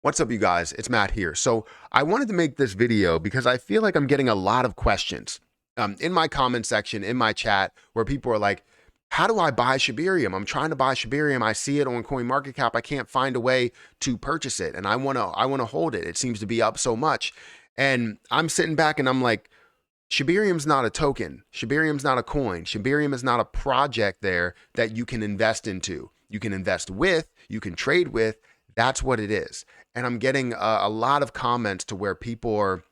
What's up, you guys? It's Matt here. So I wanted to make this video because I feel like I'm getting a lot of questions in my comment section, in my chat, where people are like, how do I buy Shibarium? I'm trying to buy Shibarium. I see it on CoinMarketCap. I can't find a way to purchase it. And I wanna hold it. It seems to be up so much. And I'm sitting back and I'm like, Shibarium's not a token. Shibarium's not a coin. Shibarium is not a project there that you can invest into. You can invest with, you can trade with. That's what it is. And I'm getting a lot of comments to where people are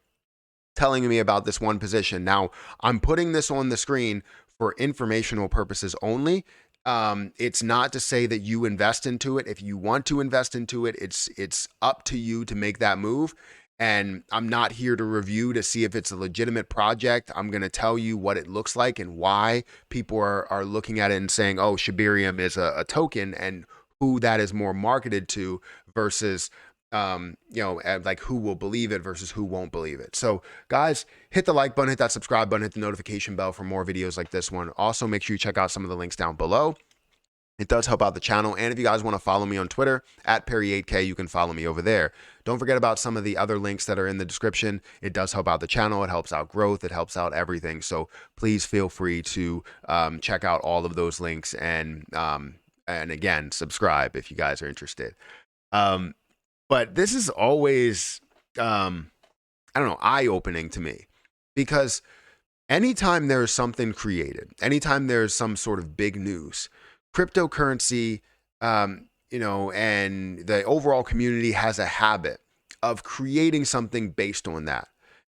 telling me about this one position. Now, I'm putting this on the screen for informational purposes only. It's not to say that you invest into it. If you want to invest into it, it's up to you to make that move. And I'm not here to review to see if it's a legitimate project. I'm going to tell you what it looks like and why people are looking at it and saying, oh, Shibarium is a token, and who that is more marketed to versus like who will believe it versus who won't believe it. So guys, hit the like button, hit that subscribe button, hit the notification bell for more videos like this one. Also, make sure you check out some of the links down below. It does help out the channel. And if you guys want to follow me on Twitter at Perry8K, you can follow me over there. Don't forget about some of the other links that are in the description. It does help out the channel. It helps out growth. It helps out everything. So please feel free to check out all of those links and again, subscribe if you guys are interested. But this is always, I don't know, eye-opening to me, because anytime there's something created, anytime there's some sort of big news, cryptocurrency, and the overall community has a habit of creating something based on that.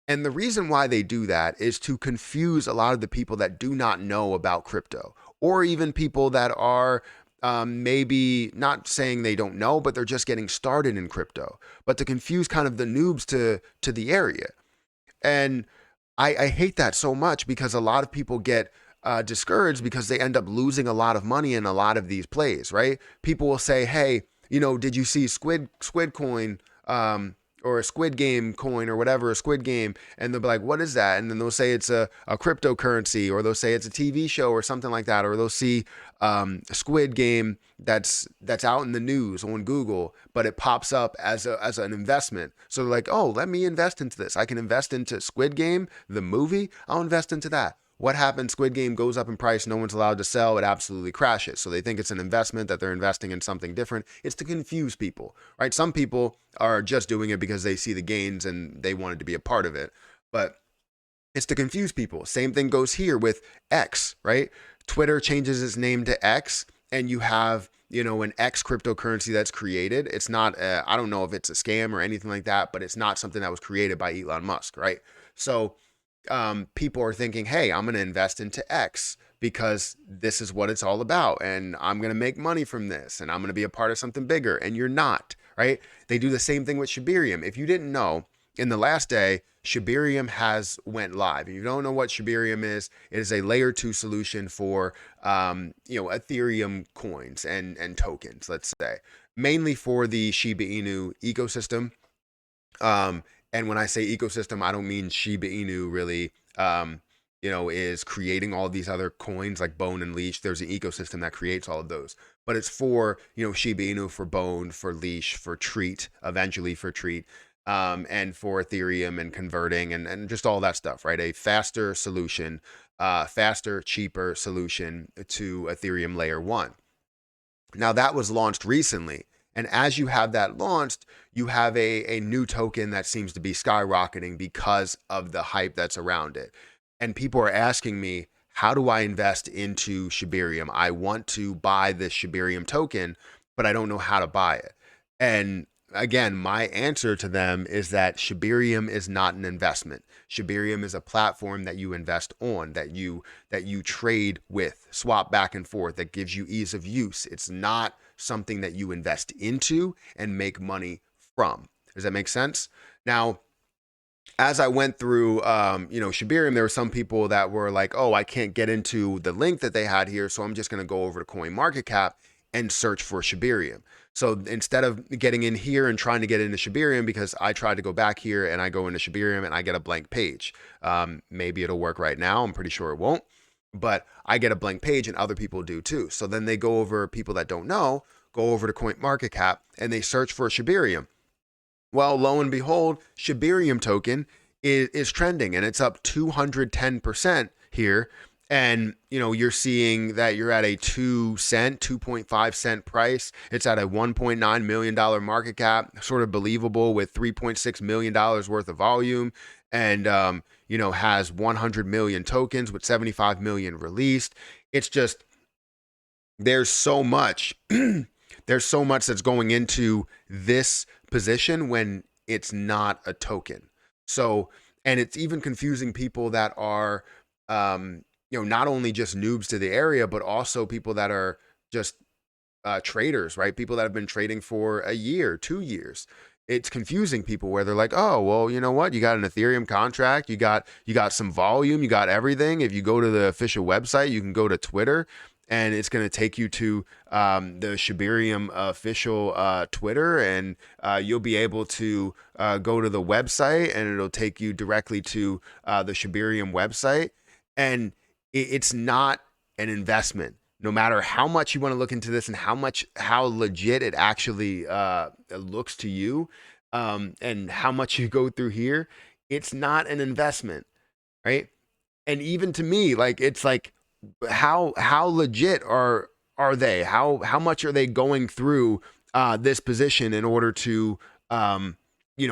And the reason why they do that is to confuse a lot of the people that do not know about crypto, or even people that are maybe not saying they don't know, but they're just getting started in crypto, but to confuse kind of the noobs to the area. And I hate that so much, because a lot of people get discouraged because they end up losing a lot of money in a lot of these plays, right? People will say, hey, did you see Squid Coin, or a Squid Game coin or whatever, a Squid Game? And they'll be like, what is that? And then they'll say it's a cryptocurrency, or they'll say it's a TV show or something like that, or they'll see Squid Game that's out in the news on Google, but it pops up as an investment. So they're like, oh, let me invest into this. I can invest into Squid Game, the movie. I'll invest into that. What happens? Squid Game goes up in price. No one's allowed to sell. It absolutely crashes. So they think it's an investment, that they're investing in something different. It's to confuse people, right? Some people are just doing it because they see the gains and they wanted to be a part of it. But it's to confuse people. Same thing goes here with X, right? Twitter changes its name to X, and you have, an X cryptocurrency that's created. It's not, I don't know if it's a scam or anything like that, but it's not something that was created by Elon Musk, right? So people are thinking, hey, I'm going to invest into X because this is what it's all about, and I'm going to make money from this, and I'm going to be a part of something bigger. And you're not, right? They do the same thing with Shibarium. If you didn't know, in the last day, Shibarium has went live. If you don't know what Shibarium is, it is a layer 2 solution for Ethereum coins and tokens, let's say, mainly for the Shiba Inu ecosystem. And when I say ecosystem, I don't mean Shiba Inu really, is creating all these other coins like Bone and Leash. There's an ecosystem that creates all of those. But it's for, Shiba Inu, for Bone, for Leash, for Treat, eventually for Treat, and for Ethereum and converting and just all that stuff, right? A faster solution, faster, cheaper solution to Ethereum layer 1. Now, that was launched recently. And as you have that launched, you have a new token that seems to be skyrocketing because of the hype that's around it. And people are asking me, how do I invest into Shibarium? I want to buy this Shibarium token, but I don't know how to buy it. And again, my answer to them is that Shibarium is not an investment. Shibarium is a platform that you invest on, that you trade with, swap back and forth, that gives you ease of use. It's not something that you invest into and make money from. Does that make sense? Now, as I went through, Shibarium, there were some people that were like, oh, I can't get into the link that they had here, so I'm just going to go over to CoinMarketCap and search for Shibarium. So instead of getting in here and trying to get into Shibarium, because I tried to go back here and I go into Shibarium and I get a blank page. Maybe it'll work right now. I'm pretty sure it won't. But I get a blank page and other people do too. So then they go over, people that don't know, go over to CoinMarketCap and they search for Shibarium. Well, lo and behold, Shibarium token is trending and it's up 210% here. And you're seeing that you're at a 2 cent, 2.5 cent price. It's at a $1.9 million market cap, sort of believable with $3.6 million worth of volume, and has 100 million tokens with 75 million released. It's just there's so much there's so much that's going into this position when it's not a token. So, and it's even confusing people that are not only just noobs to the area, but also people that are just traders, right? People that have been trading for a year, 2 years. It's confusing people where they're like, oh, well, you know what? You got an Ethereum contract, you got some volume, you got everything. If you go to the official website, you can go to Twitter, and it's going to take you to the Shibarium official Twitter, and you'll be able to go to the website, and it'll take you directly to the Shibarium website. And it's not an investment. No matter how much you want to look into this and how legit it actually looks to you, and how much you go through here, it's not an investment, right? And even to me, like, it's like, how legit are they? How much are they going through this position in order to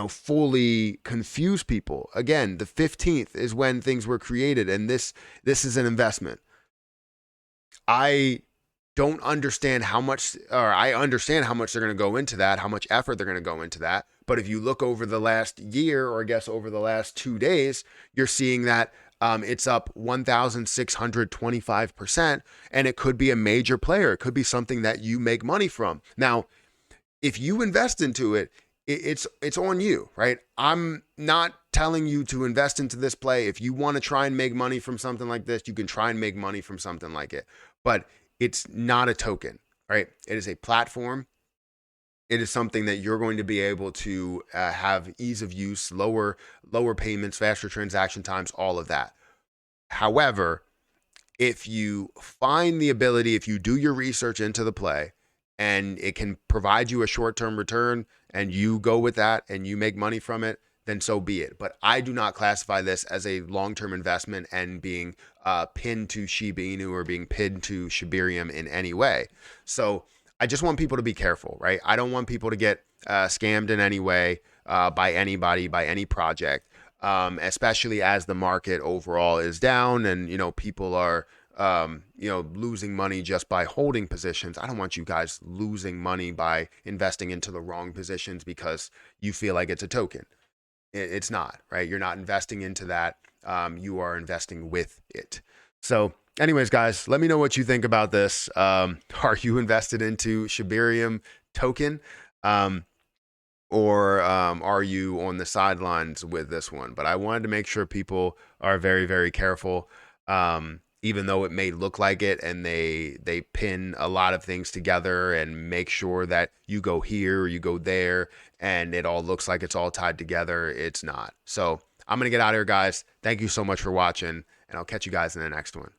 fully confuse people? Again, the 15th is when things were created, and this is an investment. I don't understand how much, or I understand how much they're going to go into that, how much effort they're going to go into that. But if you look over the last year, or I guess over the last 2 days, you're seeing that it's up 1,625%, and it could be a major player. It could be something that you make money from. Now, if you invest into it, it's on you, right? I'm not telling you to invest into this play. If you want to try and make money from something like this, you can try and make money from something like it. But it's not a token, right? It is a platform. It is something that you're going to be able to have ease of use, lower payments, faster transaction times, all of that. However, if you find the ability, if you do your research into the play, and it can provide you a short-term return, and you go with that and you make money from it, then so be it. But I do not classify this as a long-term investment and being pinned to Shiba Inu or being pinned to Shibarium in any way. So I just want people to be careful, right? I don't want people to get scammed in any way by anybody, by any project, especially as the market overall is down, and people are losing money just by holding positions. I don't want you guys losing money by investing into the wrong positions because you feel like it's a token. It's not, right? You're not investing into that. You are investing with it. So anyways, guys, let me know what you think about this. Are you invested into Shibarium token? Or are you on the sidelines with this one? But I wanted to make sure people are very, very careful. Even though it may look like it, and they pin a lot of things together and make sure that you go here or you go there and it all looks like it's all tied together, it's not. So I'm going to get out of here, guys. Thank you so much for watching, and I'll catch you guys in the next one.